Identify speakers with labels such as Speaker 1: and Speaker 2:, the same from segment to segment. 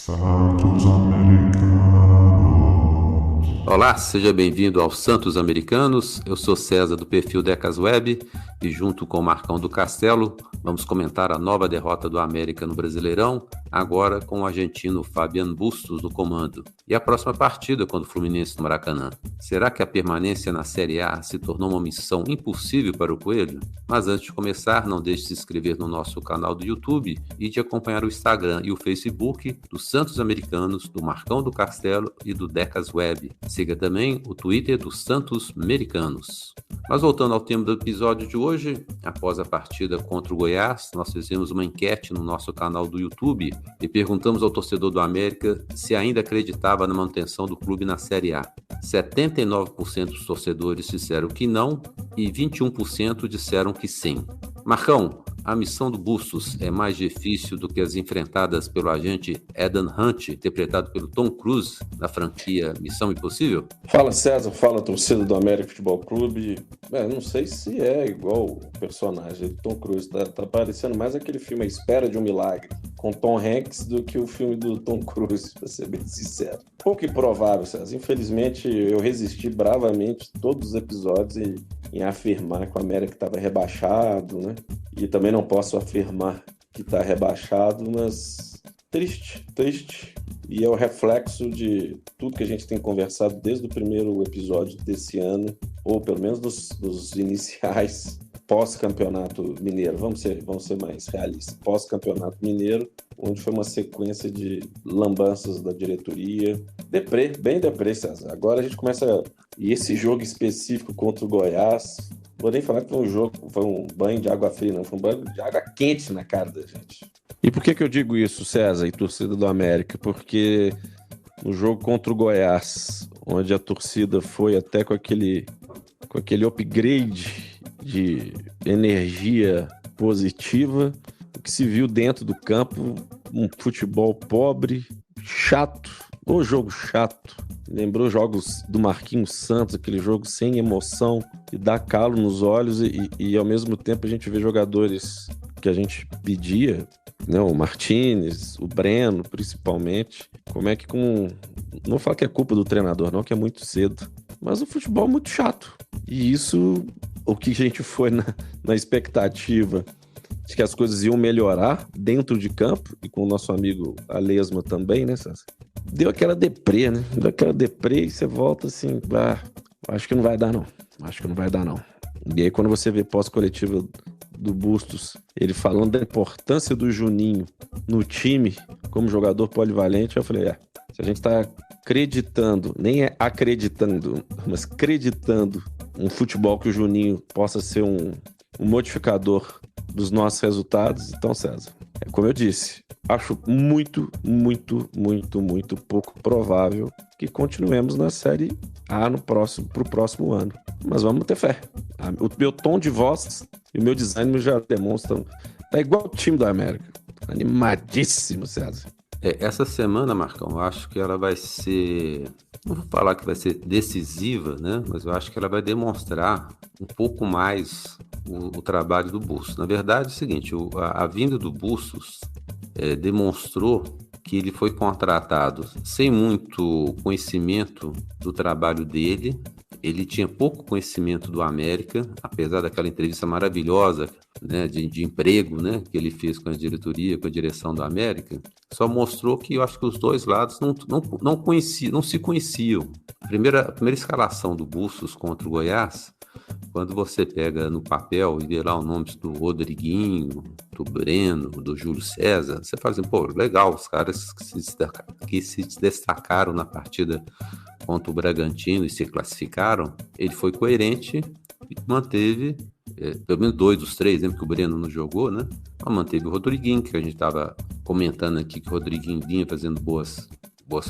Speaker 1: Santos Americanos.
Speaker 2: Olá, seja bem-vindo aos Santos Americanos. Eu sou César do perfil Decas Web e junto com o Marcão do Castelo vamos comentar a nova derrota do América no Brasileirão, agora com o argentino Fabian Bustos no comando. E a próxima partida contra o Fluminense no Maracanã. Será que a permanência na Série A se tornou uma missão impossível para o Coelho? Mas antes de começar, não deixe de se inscrever no nosso canal do YouTube e de acompanhar o Instagram e o Facebook do Santos Americanos, do Marcão do Castelo e do Decas Web. Siga também o Twitter dos Santos Americanos. Mas voltando ao tema do episódio de hoje, após a partida contra o Goiás, nós fizemos uma enquete no nosso canal do YouTube e perguntamos ao torcedor do América se ainda acreditava na manutenção do clube na Série A. 79% dos torcedores disseram que não e 21% disseram que sim. Marcão, a missão do Bustos é mais difícil do que as enfrentadas pelo agente Ethan Hunt, interpretado pelo Tom Cruise na franquia Missão Impossível?
Speaker 3: Fala César, fala torcida do América Futebol Clube. Não sei se é igual o personagem do Tom Cruise, tá parecendo mais aquele filme A Espera de um Milagre, com Tom Hanks, do que o filme do Tom Cruise, pra ser bem sincero. Pouco improvável, César. Infelizmente, eu resisti bravamente todos os episódios em afirmar que o América estava rebaixado, né? E também não posso afirmar que está rebaixado, mas triste. E é o reflexo de tudo que a gente tem conversado desde o primeiro episódio desse ano, ou pelo menos dos iniciais pós-campeonato mineiro. Vamos ser mais realistas. Pós-campeonato mineiro, onde foi uma sequência de lambanças da diretoria. Bem deprê, César. Agora a gente começa... E esse jogo específico contra o Goiás... Vou nem falar que foi um banho de água fria, não. Foi um banho de água quente na cara da gente.
Speaker 4: E por que eu digo isso, César, e torcida do América? Porque no jogo contra o Goiás, onde a torcida foi até com aquele upgrade de energia positiva, o que se viu dentro do campo, um futebol pobre, chato, o jogo chato. Lembrou jogos do Marquinhos Santos, aquele jogo sem emoção, que dá calo nos olhos e ao mesmo tempo a gente vê jogadores que a gente pedia, né? O Martínez, o Breno, principalmente. Como é que não vou falar que é culpa do treinador, não, que é muito cedo. Mas o futebol é muito chato. E isso, o que a gente foi na expectativa de que as coisas iam melhorar dentro de campo, e com o nosso amigo Alesma também, né, César? Deu aquela deprê, né? Deu aquela deprê e você volta assim, acho que não vai dar não. E aí quando você vê pós-coletiva do Bustos, ele falando da importância do Juninho no time como jogador polivalente, eu falei, se a gente tá acreditando, nem é acreditando, mas acreditando um futebol que o Juninho possa ser um modificador dos nossos resultados, então, César, como eu disse, acho muito pouco provável que continuemos na Série A pro próximo ano. Mas vamos ter fé. O meu tom de voz e o meu design já demonstram. Tá igual o time do América. Animadíssimo, César.
Speaker 2: Essa semana, Marcão, eu acho que ela vai ser... Não vou falar que vai ser decisiva, né? Mas eu acho que ela vai demonstrar um pouco mais o trabalho do Bustos. Na verdade, é o seguinte, a vinda do Bustos demonstrou que ele foi contratado sem muito conhecimento do trabalho dele. Ele tinha pouco conhecimento do América, apesar daquela entrevista maravilhosa, né, de emprego, né, que ele fez com a diretoria, com a direção do América. Só mostrou que eu acho que os dois lados não se conheciam. A primeira escalação do Bustos contra o Goiás, quando você pega no papel e vê lá os nomes do Rodriguinho, do Breno, do Júlio César, você fala assim, legal, os caras que se destacaram na partida contra o Bragantino e se classificaram. Ele foi coerente e manteve, pelo menos 2 dos 3, né, porque o Breno não jogou, né? Mas manteve o Rodriguinho, que a gente estava comentando aqui que o Rodriguinho vinha fazendo boas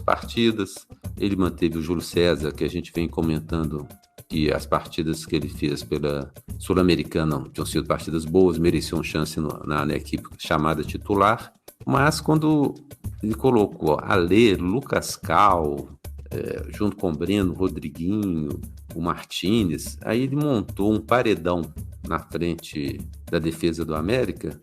Speaker 2: partidas. Ele manteve o Júlio César, que a gente vem comentando que as partidas que ele fez pela Sul-Americana tinham sido partidas boas, mereciam chance na equipe chamada titular. Mas quando ele colocou Alê, Lucas Cal, junto com o Breno, Rodriguinho, o Martínez, aí ele montou um paredão na frente da defesa do América,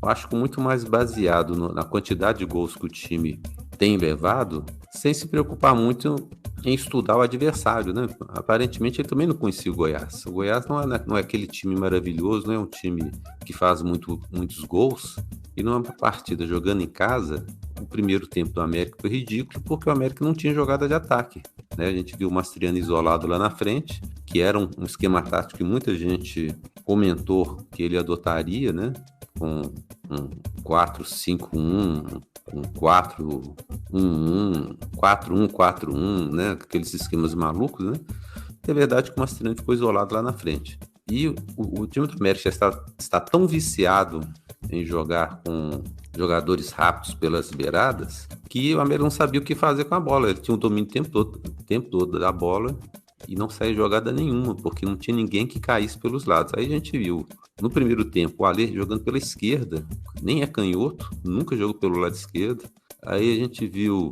Speaker 2: eu acho que muito mais baseado na quantidade de gols que o time tem levado sem se preocupar muito em estudar o adversário, né? Aparentemente ele também não conhecia o Goiás. O Goiás não é aquele time maravilhoso, não é um time que faz muitos gols. E numa partida jogando em casa, o primeiro tempo do América foi ridículo porque o América não tinha jogada de ataque, né? A gente viu o Mastriani isolado lá na frente, que era um esquema tático que muita gente comentou que ele adotaria, né? Com um 4-5-1, um 4-1-1, 4-1-4-1, né? Aqueles esquemas malucos, né? E é verdade que o Mastriani ficou isolado lá na frente. E o time do América já está tão viciado em jogar com jogadores rápidos pelas beiradas que o América não sabia o que fazer com a bola. Ele tinha o domínio o tempo todo da bola e não saía jogada nenhuma, porque não tinha ninguém que caísse pelos lados. Aí a gente viu, no primeiro tempo, o Alê jogando pela esquerda, nem é canhoto, nunca jogou pelo lado esquerdo. Aí a gente viu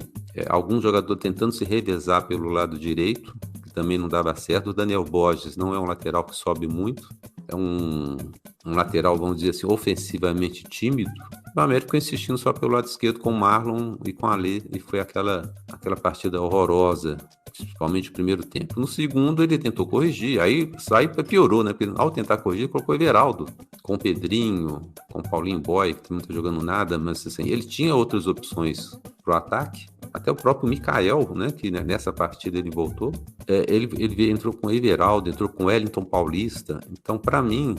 Speaker 2: alguns jogadores tentando se revezar pelo lado direito, que também não dava certo. O Daniel Borges não é um lateral que sobe muito, é um lateral, vamos dizer assim, ofensivamente tímido. O América insistindo só pelo lado esquerdo com o Marlon e com o Alê, e foi aquela partida horrorosa, principalmente no primeiro tempo. No segundo ele tentou corrigir, aí piorou, né? Porque ao tentar corrigir, colocou o Everaldo, com o Pedrinho, com o Paulinho Boy, que não está jogando nada, mas assim, ele tinha outras opções para o ataque. Até o próprio Mikael, né, que nessa partida ele voltou, ele entrou com o Everaldo, entrou com o Wellington Paulista. Então, para mim,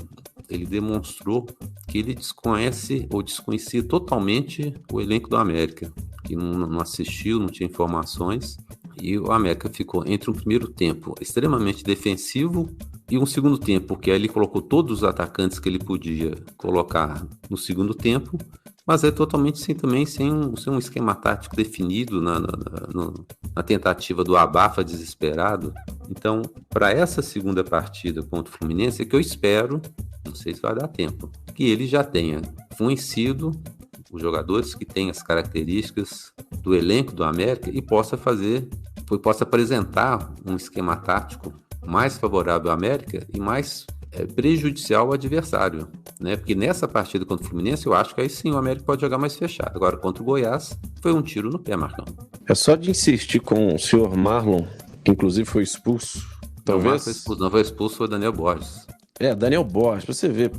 Speaker 2: ele demonstrou que ele desconhece ou desconhecia totalmente o elenco do América, que não assistiu, não tinha informações, e o América ficou entre um primeiro tempo extremamente defensivo e um segundo tempo, que aí ele colocou todos os atacantes que ele podia colocar no segundo tempo, mas é totalmente sem um esquema tático definido na tentativa do abafa desesperado. Então, para essa segunda partida contra o Fluminense, é que eu espero, não sei se vai dar tempo, que ele já tenha conhecido os jogadores que têm as características do elenco do América e possa apresentar um esquema tático mais favorável ao América e mais prejudicial ao adversário, né? Porque nessa partida contra o Fluminense, eu acho que aí sim o América pode jogar mais fechado. Agora, contra o Goiás, foi um tiro no pé, Marcão.
Speaker 4: É só de insistir com o senhor Marlon, que inclusive foi expulso. Talvez...
Speaker 2: Não foi expulso, foi o Daniel Borges.
Speaker 4: Daniel Borges, pra você ver,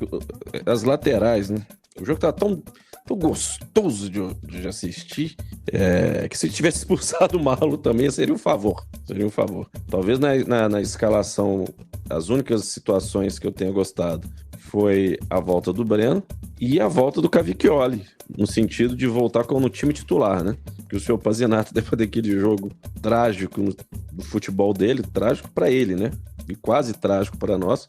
Speaker 4: as laterais, né? O jogo tá tão gostoso de assistir, que se tivesse expulsado o Marlon também seria um favor. Talvez na escalação, as únicas situações que eu tenha gostado foi a volta do Breno e a volta do Cavicchioli, no sentido de voltar no time titular, né? Que o senhor Pazinato, depois daquele jogo trágico no futebol dele, trágico para ele, né? E quase trágico para nós.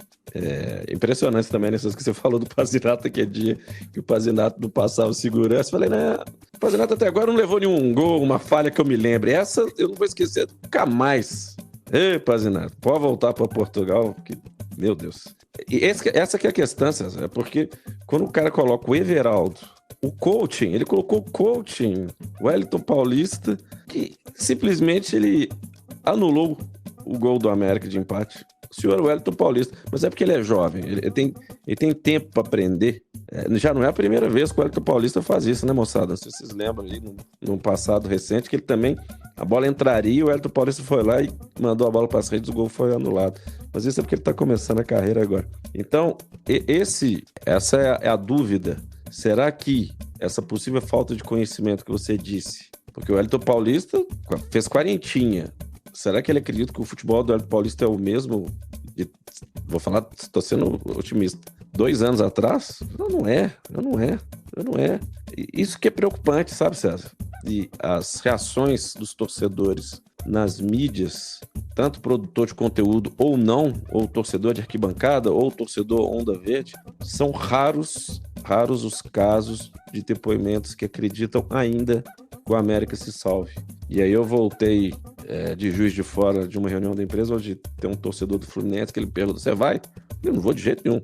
Speaker 4: Impressionante também nessas que você falou do Pazinato aquele dia, que o Pazinato não passava segurança. Falei, né? O Pazinato até agora não levou nenhum gol, uma falha que eu me lembre. Essa eu não vou esquecer nunca mais. Ei, Pazinato, pode voltar para Portugal, que, meu Deus. E essa que é a questão, César, porque quando o cara coloca o Everaldo, o coaching, ele colocou o coaching, o Wellington Paulista, que simplesmente ele anulou o gol do América de empate. O senhor Wellington Paulista, mas é porque ele é jovem, ele tem tempo para aprender. Já não é a primeira vez que o Wellington Paulista faz isso, né, moçada? Não sei se vocês lembram ali no passado recente, que ele também, a bola entraria, o Wellington Paulista foi lá e mandou a bola para as redes, o gol foi anulado. Mas isso é porque ele está começando a carreira agora. Então, essa é a dúvida. Será que essa possível falta de conhecimento que você disse, porque o Wellington Paulista fez quarentinha, será que ele acredita que o futebol do Wellington Paulista é o mesmo? Vou falar, estou sendo otimista. 2 anos atrás? Não é. Isso que é preocupante, sabe, César? E as reações dos torcedores nas mídias, tanto produtor de conteúdo ou não, ou torcedor de arquibancada, ou torcedor onda verde, são raros os casos de depoimentos que acreditam ainda que o América se salve. E aí eu voltei de Juiz de Fora de uma reunião da empresa onde tem um torcedor do Fluminense que ele perguntou, você vai? Eu não vou de jeito nenhum,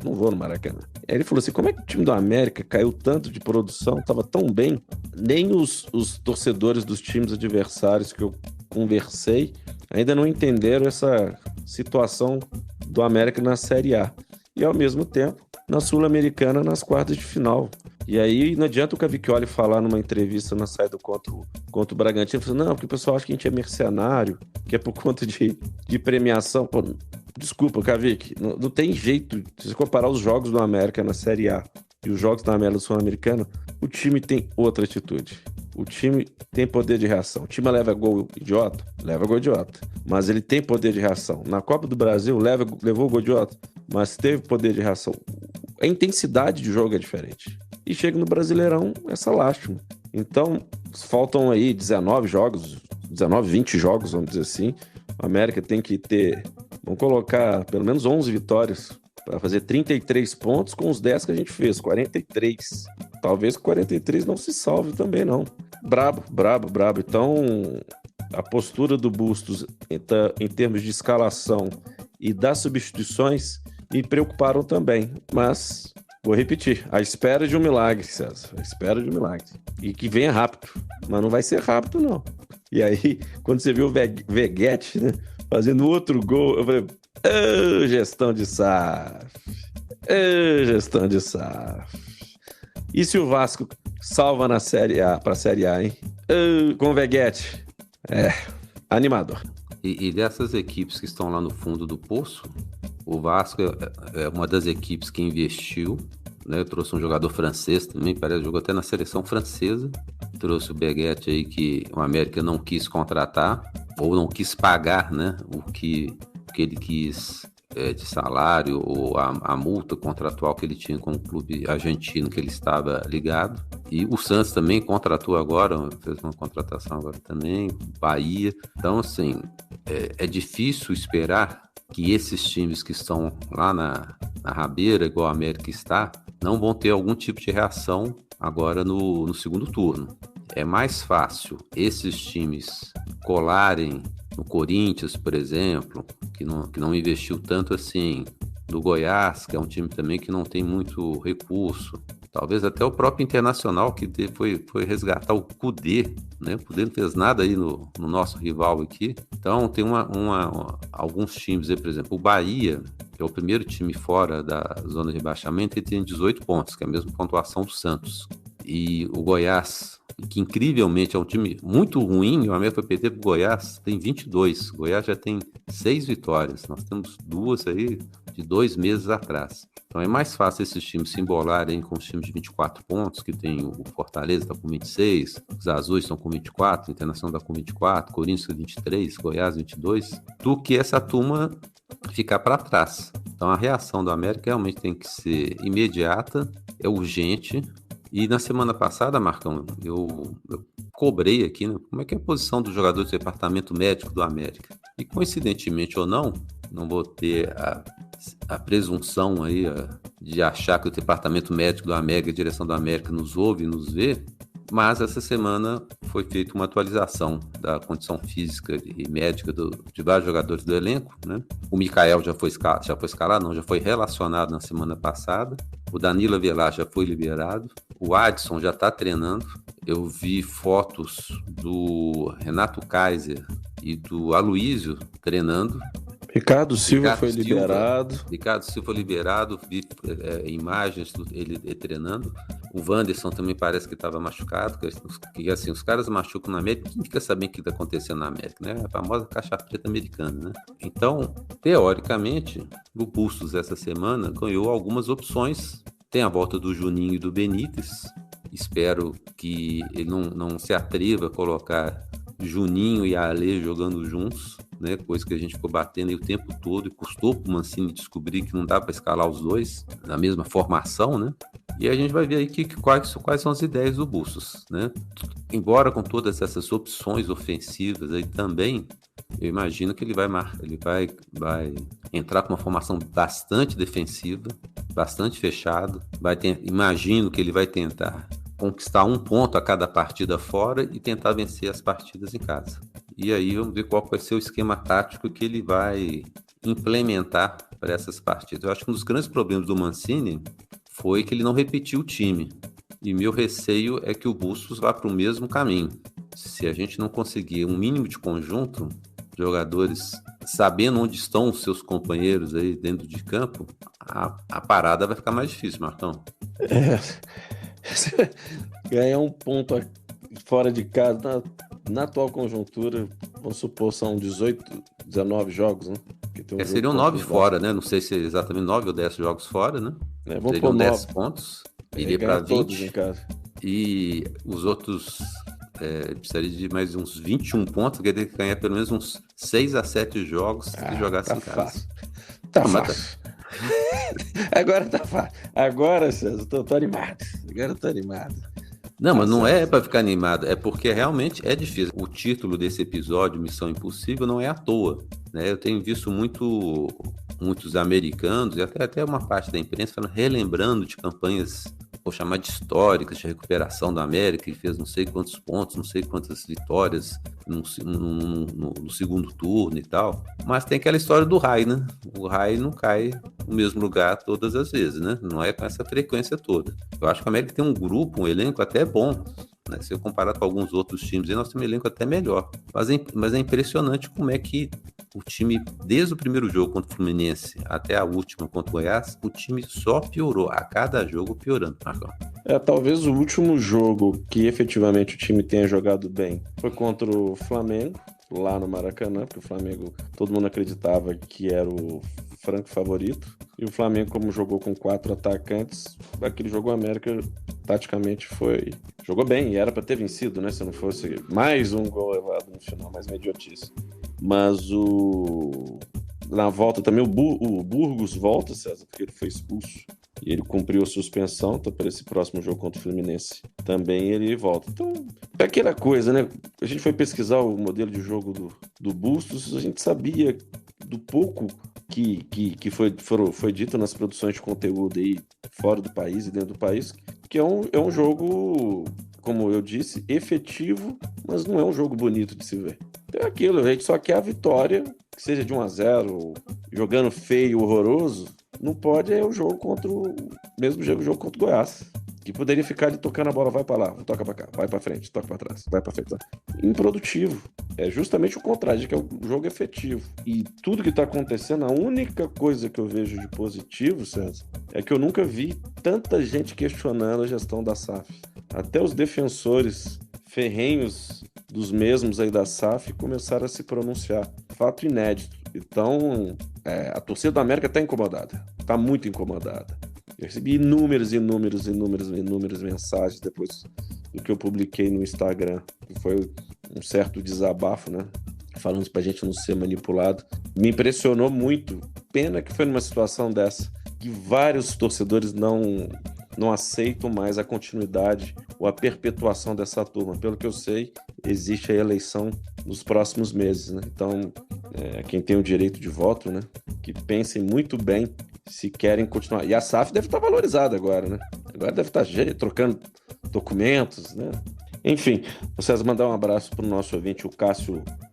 Speaker 4: não vou no Maracanã. Aí ele falou assim, como é que o time do América caiu tanto de produção, estava tão bem, nem os torcedores dos times adversários que eu conversei ainda não entenderam essa situação do América na Série A. E ao mesmo tempo, na Sul-Americana, nas quartas de final. E aí não adianta o Cavicchioli falar numa entrevista na saída contra o Bragantino, falando, não, porque o pessoal acha que a gente é mercenário, que é por conta de premiação. Pô, desculpa, Cavic, não tem jeito. Se você comparar os jogos do América na Série A e os jogos da América Sul-Americana, o time tem outra atitude. O time tem poder de reação. O time leva gol idiota? Leva gol idiota. Mas ele tem poder de reação. Na Copa do Brasil, levou gol idiota, mas teve poder de reação. A intensidade de jogo é diferente. E chega no Brasileirão, essa lástima. Então, faltam aí 19 jogos, 19, 20 jogos, vamos dizer assim. A América tem que ter, vamos colocar pelo menos 11 vitórias para fazer 33 pontos com os 10 que a gente fez, 43. Talvez 43 não se salve também, não. Brabo. Então, a postura do Bustos em termos de escalação e das substituições me preocuparam também. Mas, vou repetir, à espera de um milagre, César. À espera de um milagre. E que venha rápido. Mas não vai ser rápido, não. E aí, quando você viu o Veguete, né, fazendo outro gol, eu falei, gestão de SAF. Gestão de SAF. E se o Vasco salva na Série A, para a Série A, hein? Com o Veguete. Animador.
Speaker 2: E dessas equipes que estão lá no fundo do poço, o Vasco é uma das equipes que investiu, né? Trouxe um jogador francês também, parece que jogou até na seleção francesa. Trouxe o Veguete aí que o América não quis contratar, ou não quis pagar, né? O que ele quis de salário ou a multa contratual que ele tinha com o clube argentino que ele estava ligado. E o Santos também contratou agora, fez uma contratação agora também, Bahia. Então, assim, é difícil esperar que esses times que estão lá na rabeira, igual a América está, não vão ter algum tipo de reação agora no segundo turno. É mais fácil esses times colarem no Corinthians, por exemplo, que não investiu tanto assim, do Goiás, que é um time também que não tem muito recurso, talvez até o próprio Internacional, que foi resgatar o Kudê, né? O Kudê não fez nada aí no nosso rival aqui. Então tem alguns times aí, por exemplo, o Bahia, que é o primeiro time fora da zona de rebaixamento, ele tem 18 pontos, que é a mesma pontuação do Santos. E o Goiás, que incrivelmente é um time muito ruim, o América foi perder para o Goiás, tem 22. O Goiás já tem 6 vitórias. Nós temos 2 aí de 2 meses atrás. Então é mais fácil esses times se embolarem com os times de 24 pontos, que tem o Fortaleza está com 26, os Azuis estão com 24, o Internacional está com 24, Corinthians com 23, Goiás 22, do que essa turma ficar para trás. Então a reação do América realmente tem que ser imediata, é urgente. E na semana passada, Marcão, eu cobrei aqui, né, como é que é a posição dos jogadores do departamento médico do América. E coincidentemente ou não vou ter a presunção aí de achar que o departamento médico do América, a direção do América nos ouve e nos vê, mas essa semana foi feita uma atualização da condição física e médica de vários jogadores do elenco, né? O Micael já foi relacionado na semana passada, o Danilo Avelar já foi liberado, o Adson já está treinando. Eu vi fotos do Renato Kaiser e do Aloísio treinando.
Speaker 4: Ricardo Silva foi liberado.
Speaker 2: Ricardo Silva liberado, vi imagens dele treinando. O Wanderson também parece que estava machucado, que assim, os caras machucam na América, quem fica sabendo o que está acontecendo na América, né? A famosa caixa preta americana, né? Então, teoricamente, o Bustos essa semana ganhou algumas opções. Tem a volta do Juninho e do Benítez. Espero que ele não se atreva a colocar Juninho e Ale jogando juntos, né? Coisa que a gente ficou batendo aí o tempo todo e custou para o Mancini descobrir que não dá para escalar os dois na mesma formação, né? E a gente vai ver aí quais são as ideias do Bustos, né? Embora com todas essas opções ofensivas aí também, eu imagino que ele vai entrar com uma formação bastante defensiva, bastante fechado. Imagino que ele vai tentar conquistar um ponto a cada partida fora e tentar vencer as partidas em casa. E aí vamos ver qual vai ser o esquema tático que ele vai implementar para essas partidas. Eu acho que um dos grandes problemas do Mancini foi que ele não repetiu o time. E meu receio é que o Bustos vá para o mesmo caminho. Se a gente não conseguir um mínimo de conjunto, jogadores sabendo onde estão os seus companheiros aí dentro de campo, a parada vai ficar mais difícil, Marcão.
Speaker 4: Ganhar um ponto fora de casa, na atual conjuntura, vamos supor, são 18, 19 jogos, né?
Speaker 2: Seriam 9 fora, né? Não sei se é exatamente 9 ou 10 jogos fora, né?
Speaker 4: Vamos pôr
Speaker 2: 10 pontos, iria para 20.
Speaker 4: Todos em casa.
Speaker 2: E os outros precisaria de mais uns 21 pontos, quer dizer que ganhar pelo menos uns 6 a 7 jogos se jogasse em casa.
Speaker 4: Fácil. Fácil. Agora tá fácil. Agora, César, tô animado. Agora eu tô animado.
Speaker 2: Não, mas não é para ficar animado, é porque realmente é difícil. O título desse episódio, Missão Impossível, não é à toa, né? Eu tenho visto muitos americanos e até uma parte da imprensa relembrando de campanhas, vou chamar de históricas, de recuperação da América, que fez não sei quantos pontos, não sei quantas vitórias no segundo turno e tal. Mas tem aquela história do raio, né? O raio não cai no mesmo lugar todas as vezes, né? Não é com essa frequência toda. Eu acho que a América tem um grupo, um elenco até bom, né? Se eu comparar com alguns outros times, nós temos um elenco até melhor. Mas é impressionante como é que o time, desde o primeiro jogo contra o Fluminense até a última contra o Goiás, o time só piorou, a cada jogo piorando, Marcão.
Speaker 4: Talvez o último jogo que efetivamente o time tenha jogado bem foi contra o Flamengo, lá no Maracanã, porque o Flamengo, todo mundo acreditava que era o franco favorito, e o Flamengo, como jogou com 4 atacantes, aquele jogo o América taticamente jogou bem, e era para ter vencido, né, se não fosse mais um gol levado no final, mais uma idiotice. Mas na volta também o Burgos volta, César, porque ele foi expulso e ele cumpriu a suspensão, então para esse próximo jogo contra o Fluminense também ele volta. Então, é aquela coisa, né? A gente foi pesquisar o modelo de jogo do Bustos, a gente sabia do pouco que foi dito nas produções de conteúdo aí fora do país e dentro do país, que é um jogo, como eu disse, efetivo, mas não é um jogo bonito de se ver. Então é aquilo, a gente só quer a vitória, que seja de 1-0, jogando feio, horroroso, não pode o jogo contra o jogo contra o Goiás, que poderia ficar ali tocando a bola, vai para lá, toca para cá, vai para frente, toca para trás, vai para frente. Improdutivo. É justamente o contrário, de que é um jogo efetivo. E tudo que está acontecendo, a única coisa que eu vejo de positivo, César, é que eu nunca vi tanta gente questionando a gestão da SAF. Até os defensores ferrenhos dos mesmos aí da SAF começaram a se pronunciar. Fato inédito. Então, a torcida do América está incomodada. Está muito incomodada. Eu recebi inúmeras mensagens depois do que eu publiquei no Instagram. Que foi um certo desabafo, né? Falando pra gente não ser manipulado. Me impressionou muito. Pena que foi numa situação dessa. Que vários torcedores não aceitam mais a continuidade ou a perpetuação dessa turma. Pelo que eu sei, existe a eleição nos próximos meses, né? Então, quem tem o direito de voto, né? Que pensem muito bem se querem continuar. E a SAF deve estar valorizada agora, né? Agora deve estar trocando documentos, né? Enfim, César, mandar um abraço para o nosso ouvinte, o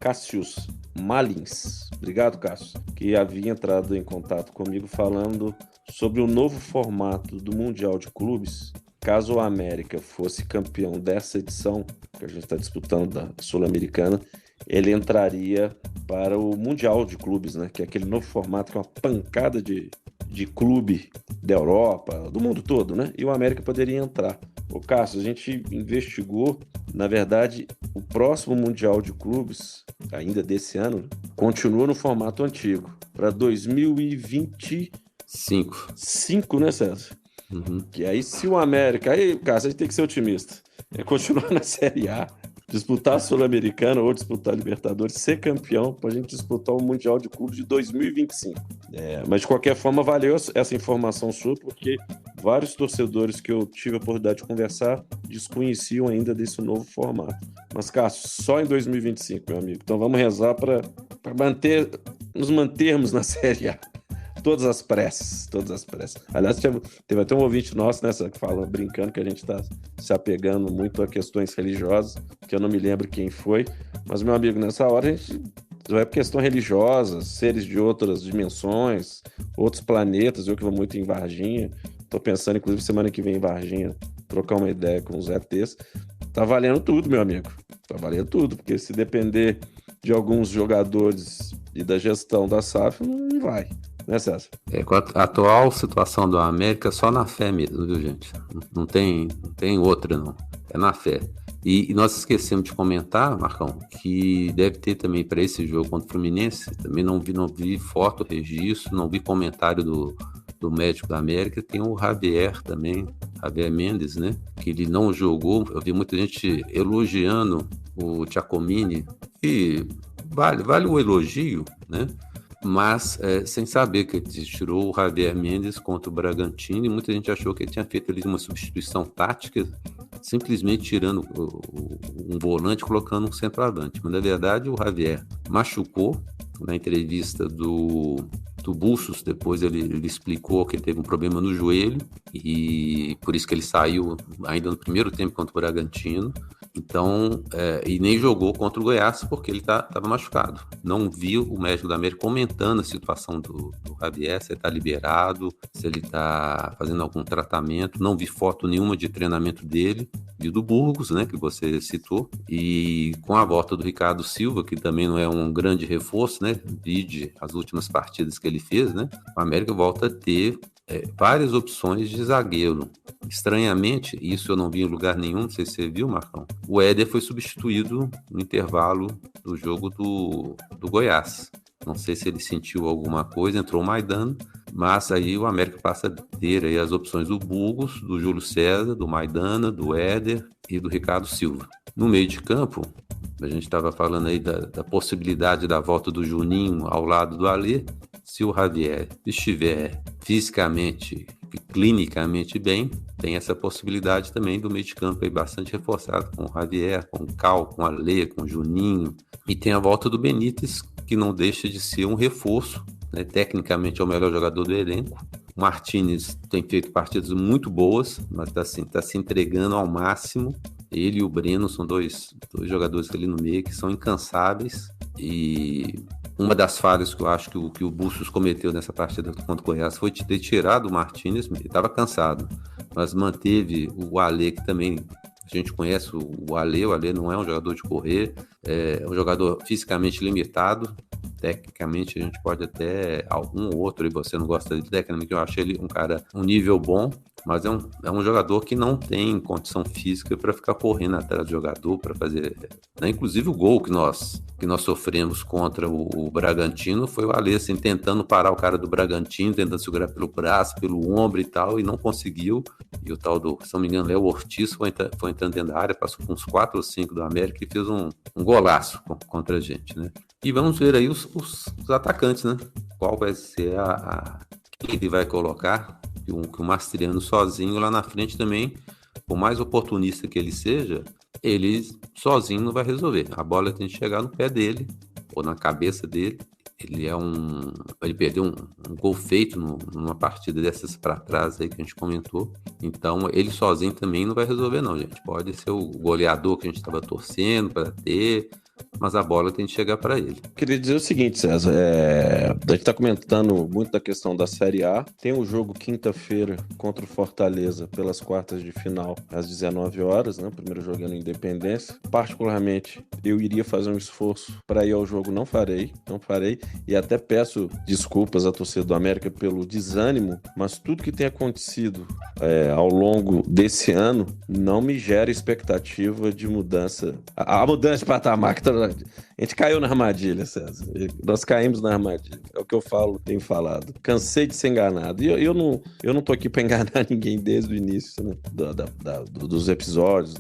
Speaker 4: Cássius Malins. Obrigado, Cássio, que havia entrado em contato comigo falando sobre o novo formato do Mundial de Clubes. Caso o América fosse campeão dessa edição, que a gente está disputando da Sul-Americana, ele entraria para o Mundial de Clubes, né? Que é aquele novo formato que é uma pancada de clube da Europa, do mundo todo, né? E o América poderia entrar. Ô Cássio, a gente investigou, na verdade, o próximo Mundial de Clubes, ainda desse ano, continua no formato antigo, para 2025, né, César?
Speaker 2: Uhum.
Speaker 4: Que aí, se o América... Aí, Cássio, a gente tem que ser otimista. Continuar na Série A, disputar a Sul-Americana ou disputar a Libertadores, ser campeão, para a gente disputar o Mundial de Clubes de 2025. Mas, de qualquer forma, valeu essa informação sua, porque vários torcedores que eu tive a oportunidade de conversar desconheciam ainda desse novo formato. Mas, Cássio, só em 2025, meu amigo. Então, vamos rezar para nos mantermos na Série A. Todas as preces. Aliás, teve até um ouvinte nosso, né, que fala, brincando, que a gente está se apegando muito a questões religiosas, que eu não me lembro quem foi, mas, meu amigo, nessa hora a gente vai por questão religiosa, seres de outras dimensões, outros planetas, eu que vou muito em Varginha, estou pensando, inclusive, semana que vem em Varginha, trocar uma ideia com os ETs, tá valendo tudo, meu amigo, tá valendo tudo, porque se depender de alguns jogadores e da gestão da SAF, não vai. né, César?
Speaker 2: Com a atual situação do América, só na fé mesmo, viu, gente? Não tem outra, não. É na fé. E nós esquecemos de comentar, Marcão, que deve ter também para esse jogo contra o Fluminense, também não vi foto, registro, não vi comentário do médico da América, tem o Javier também, Javier Mendes, né? Que ele não jogou, eu vi muita gente elogiando o Giacomini, e vale o elogio, né? Mas sem saber que ele tirou o Javier Mendes contra o Bragantino, e muita gente achou que ele tinha feito ali uma substituição tática, simplesmente tirando um volante e colocando um centroavante. Mas, na verdade, o Javier machucou. Na entrevista do Bustos, depois ele explicou que ele teve um problema no joelho, e por isso que ele saiu ainda no primeiro tempo contra o Bragantino. Então, e nem jogou contra o Goiás porque ele estava machucado. Não vi o médico da América comentando a situação do Javier, se ele está liberado, se ele está fazendo algum tratamento. Não vi foto nenhuma de treinamento dele. Vi do Burgos, né, que você citou. E com a volta do Ricardo Silva, que também não é um grande reforço, né, vide as últimas partidas que ele fez, né, o América volta a ter várias opções de zagueiro. Estranhamente, isso eu não vi em lugar nenhum, não sei se você viu, Marcão, o Éder foi substituído no intervalo do jogo do Goiás. Não sei se ele sentiu alguma coisa, entrou o Maidana, mas aí o América passa a ter aí as opções do Burgos, do Júlio César, do Maidana, do Éder e do Ricardo Silva. No meio de campo, a gente estava falando aí da possibilidade da volta do Juninho ao lado do Alê. Se o Javier estiver fisicamente e clinicamente bem, tem essa possibilidade também do meio de campo aí bastante reforçado, com o Javier, com o Cal, com o Alê, com o Juninho. E tem a volta do Benítez, que não deixa de ser um reforço, né? Tecnicamente é o melhor jogador do elenco. O Martínez tem feito partidas muito boas, mas está se entregando ao máximo. Ele e o Breno são dois jogadores ali no meio que são incansáveis. E uma das falhas que eu acho que o Bustos cometeu nessa partida contra o Goiás foi ter tirado o Martínez. Ele estava cansado, mas manteve o Alê, que também a gente conhece o Alê. O Alê não é um jogador de correr, é um jogador fisicamente limitado. Tecnicamente a gente pode até algum outro, e você não gosta de tecnicamente, eu acho ele um nível bom, mas é um jogador que não tem condição física para ficar correndo atrás do jogador, para fazer, né? Inclusive o gol que nós sofremos contra o Bragantino foi o Alê, assim, tentando parar o cara do Bragantino, tentando segurar pelo braço, pelo ombro e tal, e não conseguiu. E o tal do, se não me engano, Léo Ortiz foi entrando dentro da área, passou com uns 4 ou 5 do América e fez um golaço contra a gente, né? E vamos ver aí os atacantes, né? Qual vai ser quem ele vai colocar, que o Mastriano sozinho lá na frente também, por mais oportunista que ele seja, ele sozinho não vai resolver. A bola tem que chegar no pé dele, ou na cabeça dele. Ele perdeu um gol feito numa partida dessas para trás aí que a gente comentou. Então, ele sozinho também não vai resolver não, gente. Pode ser o goleador que a gente estava torcendo para ter, mas a bola tem que chegar para ele.
Speaker 4: Queria dizer o seguinte, César, a gente está comentando muito da questão da Série A. Tem um jogo quinta-feira contra o Fortaleza pelas quartas de final às 19 horas, né? O primeiro jogo é no Independência. Particularmente, eu iria fazer um esforço para ir ao jogo, não farei, e até peço desculpas à torcida do América pelo desânimo, mas tudo que tem acontecido ao longo desse ano não me gera expectativa de mudança. A mudança de patamar que a gente caiu na armadilha, César. Nós caímos na armadilha. É o que eu tenho falado. Cansei de ser enganado. E eu não tô aqui para enganar ninguém desde o início, né? Dos episódios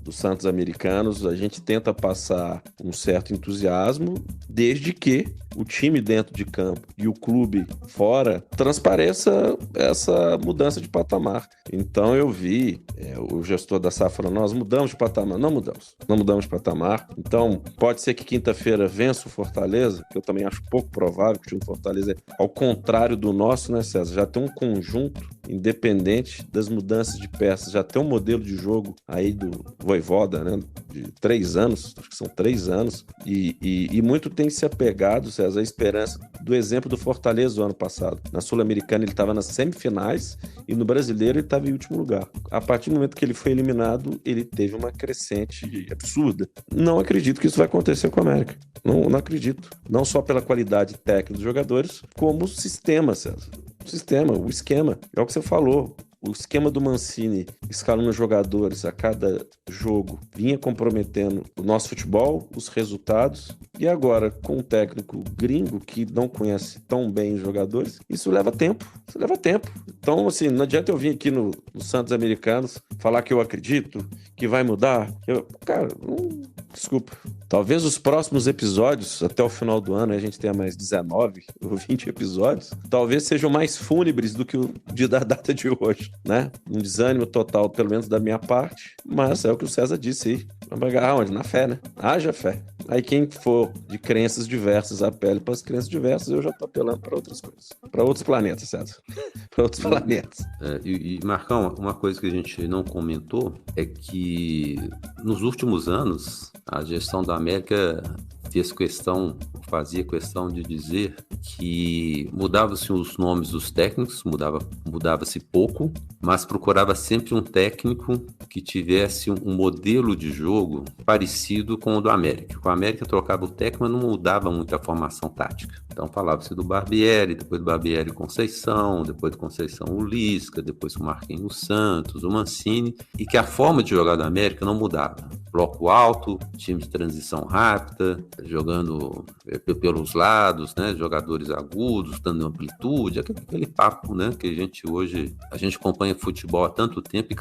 Speaker 4: dos Santos Americanos. A gente tenta passar um certo entusiasmo, desde que o time dentro de campo e o clube fora transpareça essa mudança de patamar. Então eu vi o gestor da SAF falando, nós mudamos de patamar. Não mudamos de patamar. Então pode ser que quinta-feira vença o Fortaleza, que eu também acho pouco provável que o time do Fortaleza, ao contrário do nosso, né, César, já tem um conjunto independente das mudanças de peças. Já tem um modelo de jogo aí do Vojvoda, né? De 3 anos, acho que são 3 anos, e muito tem se apegado, César, à esperança do exemplo do Fortaleza do ano passado. Na Sul-Americana ele estava nas semifinais e no Brasileiro ele estava em último lugar. A partir do momento que ele foi eliminado, ele teve uma crescente absurda. Não acredito que isso vai acontecer com o América. Não acredito. Não só pela qualidade técnica dos jogadores, como o sistema, César. O esquema. É o que você falou. O esquema do Mancini, escalando jogadores a cada jogo, vinha comprometendo o nosso futebol, os resultados. E agora, com um técnico gringo que não conhece tão bem os jogadores, isso leva tempo. Então, assim, não adianta eu vir aqui no Santos Americanos falar que eu acredito, que vai mudar. Desculpa. Talvez os próximos episódios, até o final do ano, a gente tenha mais 19 ou 20 episódios, talvez sejam mais fúnebres do que o da data de hoje, né? Um desânimo total, pelo menos da minha parte, mas é o que o César disse aí. Vamos pegar aonde? Na fé, né? Haja fé. Aí quem for de crenças diversas apele para as crenças diversas, eu já tô apelando para outras coisas. Para outros planetas, César. Para outros planetas.
Speaker 2: Marcão, uma coisa que a gente não comentou é que nos últimos anos a gestão da América fazia questão de dizer que mudava-se os nomes dos técnicos, mudava-se pouco, mas procurava sempre um técnico que tivesse um modelo de jogo parecido com o do América. O América trocava o técnico, mas não mudava muito a formação tática. Então falava-se do Barbieri, depois do Barbieri Conceição, depois do Conceição o Lisca, depois o Marquinhos Santos, o Mancini, e que a forma de jogar do América não mudava. Bloco alto, time de transição rápida, jogando pelos lados, né, jogadores agudos, dando amplitude, aquele papo, né, que a gente acompanha futebol há tanto tempo e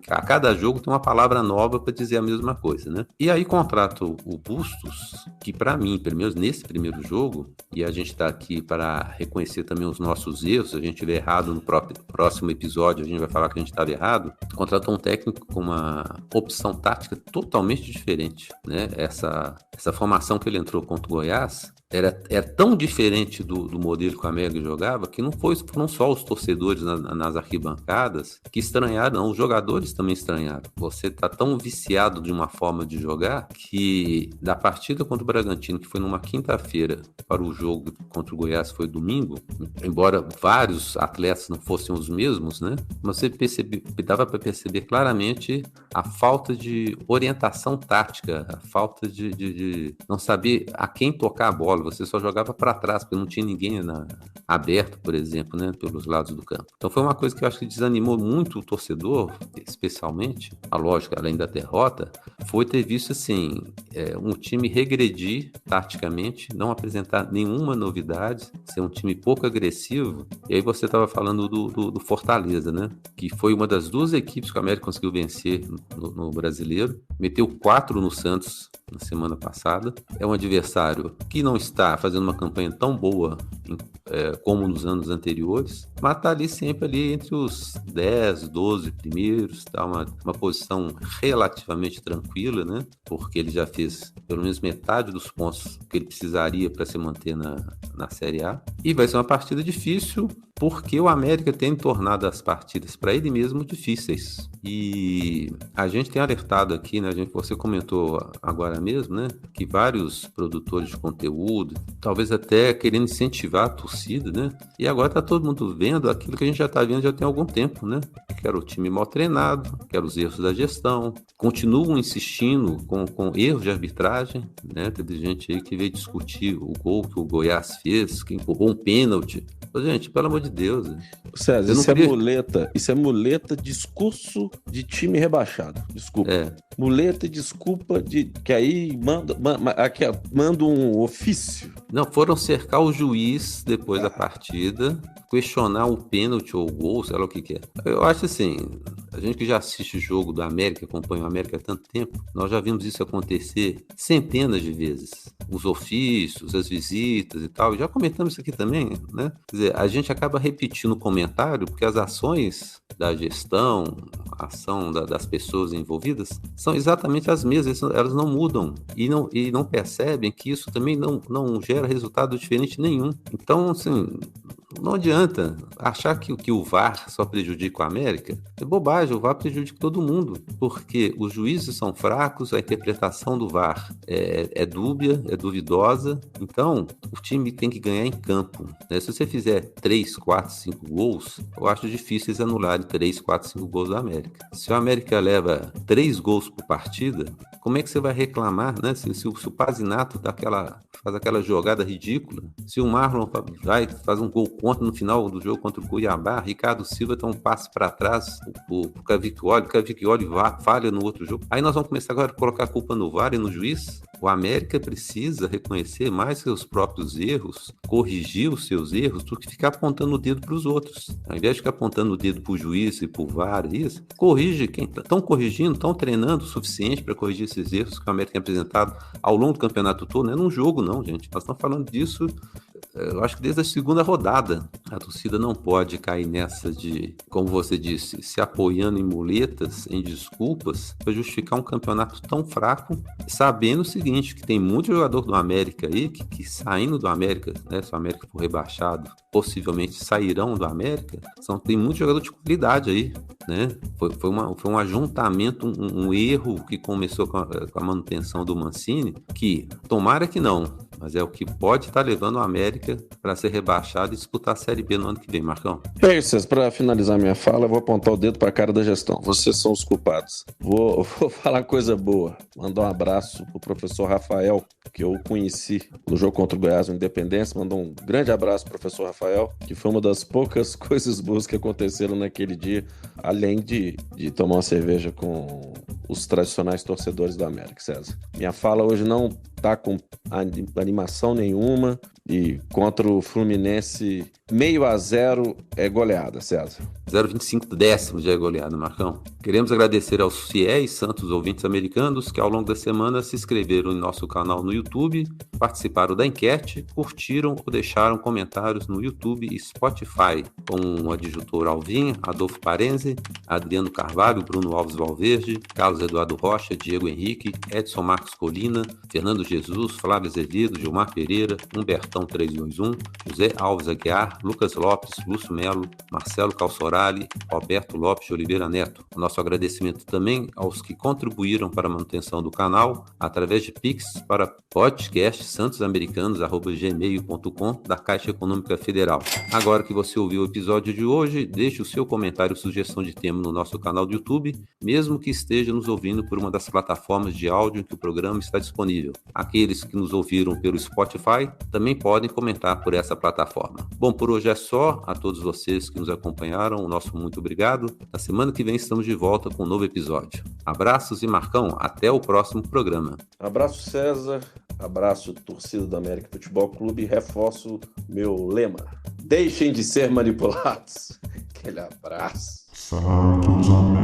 Speaker 2: a cada jogo tem uma palavra nova para dizer a mesma coisa, né? E aí contrata o Bustos, que para mim, pelo menos nesse primeiro jogo, e a gente está aqui para reconhecer também os nossos erros, se a gente estiver errado no próximo episódio, a gente vai falar que a gente estava errado, contratou um técnico com uma opção tática totalmente diferente, né? Essa formação que ele entrou contra o Goiás era tão diferente do modelo que o América jogava que foram só os torcedores nas arquibancadas que estranharam, não, os jogadores também estranharam. Você está tão viciado de uma forma de jogar que da partida contra o Bragantino, que foi numa quinta-feira, para o jogo contra o Goiás foi domingo, embora vários atletas não fossem os mesmos, né? Mas você dava para perceber claramente a falta de orientação tática, a falta de não saber a quem tocar a bola. Você só jogava para trás, porque não tinha ninguém aberto, por exemplo, né, pelos lados do campo. Então foi uma coisa que eu acho que desanimou muito o torcedor, especialmente, a lógica, além da derrota, foi ter visto assim, um time regredir taticamente, não apresentar nenhuma novidade, ser um time pouco agressivo. E aí você estava falando do Fortaleza, né, que foi uma das duas equipes que o América conseguiu vencer no Brasileiro, meteu 4 no Santos na semana passada. É um adversário que não está fazendo uma campanha tão boa como nos anos anteriores, mas está sempre ali entre os 10, 12 primeiros, está uma posição relativamente tranquila, né? Porque ele já fez pelo menos metade dos pontos que ele precisaria para se manter na Série A. E vai ser uma partida difícil, porque o América tem tornado as partidas para ele mesmo difíceis. E a gente tem alertado aqui, né? Você comentou agora mesmo, né? Que vários produtores de conteúdo, talvez até querendo incentivar a torcida, né? E agora tá todo mundo vendo aquilo que a gente já tá vendo já tem algum tempo, né? Que era o time mal treinado, que eram os erros da gestão, continuam insistindo com erros de arbitragem, né? Teve gente aí que veio discutir o gol que o Goiás fez, que empurrou um pênalti. Gente, pelo amor de Deus.
Speaker 4: César, isso é muleta, discurso de time rebaixado. Desculpa. Muleta e desculpa que aí manda um ofício.
Speaker 2: Não, foram cercar o juiz depois da partida, questionar o pênalti ou o gol, sei lá o que é. Eu acho assim, a gente que já assiste o jogo do América, acompanha o América há tanto tempo, nós já vimos isso acontecer centenas de vezes. Os ofícios, as visitas e tal, já comentamos isso aqui também, né? Quer dizer, a gente acaba repetindo o comentário porque as ações da gestão, a ação das pessoas envolvidas são exatamente as mesmas, elas não mudam e não percebem que isso também não gera resultado diferente nenhum. Então, assim, não adianta achar que o VAR só prejudica o América. É bobagem, o VAR prejudica todo mundo, porque os juízes são fracos, a interpretação do VAR é dúbia, é duvidosa. Então, o time tem que ganhar em campo, né? Se você fizer 3, 4, 5 gols, eu acho difícil eles anularem 3, 4, 5 gols do América. Se o América leva 3 gols por partida, como é que você vai reclamar, né? Se o Pazinato faz aquela jogada ridícula, se o Marlon faz um gol contra no final do jogo contra o Cuiabá, Ricardo Silva dá um passe para trás, o Cavicchioli falha no outro jogo. Aí nós vamos começar agora a colocar a culpa no VAR e no juiz. O América precisa reconhecer mais seus próprios erros, corrigir os seus erros, do que ficar apontando o dedo para os outros. Ao invés de ficar apontando o dedo para o juiz e para o VAR, corrige quem estão corrigindo, estão treinando o suficiente para corrigir esses erros que o América tem apresentado ao longo do campeonato todo. Não é num jogo, não, gente. Nós estamos falando disso, eu acho que desde a segunda rodada. A torcida não pode cair nessa de, como você disse, se apoiando em muletas, em desculpas, para justificar um campeonato tão fraco, sabendo o seguinte, que tem muito jogador do América aí, que saindo do América, né, se o América for rebaixado, possivelmente sairão do América, tem muito jogador de qualidade aí, né? Foi um ajuntamento, um erro que começou com a manutenção do Mancini, que tomara que não, mas é o que pode estar levando o América para ser rebaixado e disputar a Série B no ano que vem, Marcão.
Speaker 4: É isso, para finalizar minha fala, eu vou apontar o dedo para a cara da gestão. Vocês são os culpados. Vou falar coisa boa. Mandar um abraço pro professor Rafael, que eu conheci no jogo contra o Goiás no Independência. Mandar um grande abraço pro professor Rafael, que foi uma das poucas coisas boas que aconteceram naquele dia, além de tomar uma cerveja com os tradicionais torcedores do América, César. Minha fala hoje não tá com animação nenhuma, e contra o Fluminense 0,5 é goleada, César.
Speaker 2: 0,25 décimos já é goleada, Marcão. Queremos agradecer aos fiéis santos ouvintes americanos que ao longo da semana se inscreveram em nosso canal no YouTube, participaram da enquete, curtiram ou deixaram comentários no YouTube e Spotify, com o adjutor Alvin, Adolfo Parenzi, Adriano Carvalho, Bruno Alves Valverde, Carlos Eduardo Rocha, Diego Henrique, Edson Marcos Colina, Fernando Jesus, Flávio Azevedo, Gilmar Pereira, Humbertão 321, José Alves Aguiar, Lucas Lopes, Lúcio Melo, Marcelo Calçorali, Roberto Lopes de Oliveira Neto. O nosso agradecimento também aos que contribuíram para a manutenção do canal através de Pix para podcastsantosamericanos@gmail.com da Caixa Econômica Federal. Agora que você ouviu o episódio de hoje, deixe o seu comentário ou sugestão de tema no nosso canal do YouTube, mesmo que esteja nos ouvindo por uma das plataformas de áudio em que o programa está disponível. Aqueles que nos ouviram pelo Spotify também podem comentar por essa plataforma. Bom, por hoje é só. A todos vocês que nos acompanharam, o nosso muito obrigado. Na semana que vem estamos de volta com um novo episódio. Abraços e Marcão, até o próximo programa.
Speaker 3: Abraço, César. Abraço, torcida do América Futebol Clube. Reforço meu lema: deixem de ser manipulados. Aquele abraço.
Speaker 1: Santos América.